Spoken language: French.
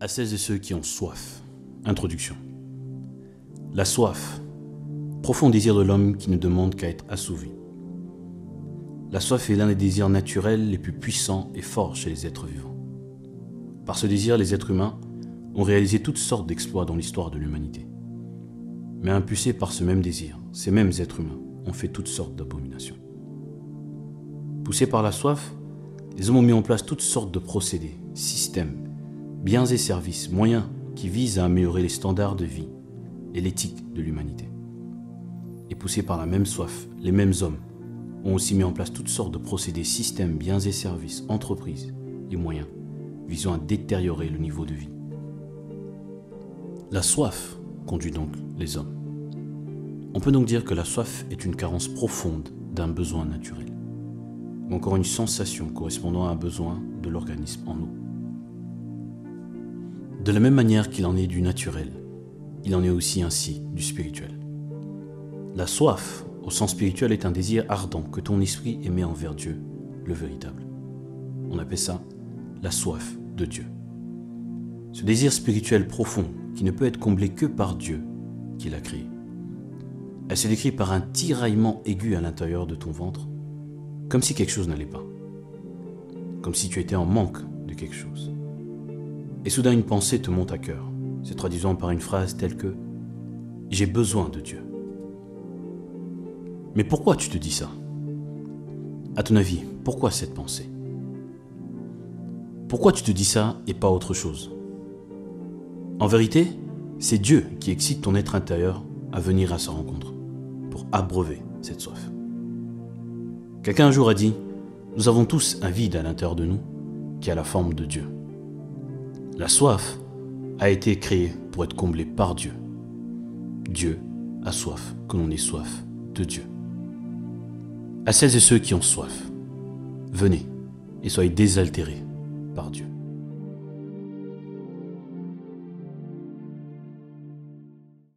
À celles et ceux qui ont soif. Introduction. La soif, profond désir de l'homme qui ne demande qu'à être assouvi. La soif est l'un des désirs naturels les plus puissants et forts chez les êtres vivants. Par ce désir, les êtres humains ont réalisé toutes sortes d'exploits dans l'histoire de l'humanité. Mais impulsés par ce même désir, ces mêmes êtres humains ont fait toutes sortes d'abominations. Poussés par la soif, les hommes ont mis en place toutes sortes de procédés, systèmes, biens et services, moyens qui visent à améliorer les standards de vie et l'éthique de l'humanité. Et poussés par la même soif, les mêmes hommes ont aussi mis en place toutes sortes de procédés, systèmes, biens et services, entreprises et moyens visant à détériorer le niveau de vie. La soif conduit donc les hommes. On peut donc dire que la soif est une carence profonde d'un besoin naturel, ou encore une sensation correspondant à un besoin de l'organisme en nous. De la même manière qu'il en est du naturel, il en est aussi ainsi du spirituel. La soif, au sens spirituel, est un désir ardent que ton esprit émet envers Dieu, le véritable. On appelle ça la soif de Dieu. Ce désir spirituel profond qui ne peut être comblé que par Dieu qui l'a créé. Elle se décrit par un tiraillement aigu à l'intérieur de ton ventre, comme si quelque chose n'allait pas, comme si tu étais en manque de quelque chose. Et soudain une pensée te monte à cœur, se traduisant par une phrase telle que « J'ai besoin de Dieu ». Mais pourquoi tu te dis ça? À ton avis, pourquoi cette pensée? Pourquoi tu te dis ça et pas autre chose? En vérité, c'est Dieu qui excite ton être intérieur à venir à sa rencontre, pour abreuver cette soif. Quelqu'un un jour a dit « Nous avons tous un vide à l'intérieur de nous qui a la forme de Dieu ». La soif a été créée pour être comblée par Dieu. Dieu a soif que l'on ait soif de Dieu. À celles et ceux qui ont soif, venez et soyez désaltérés par Dieu.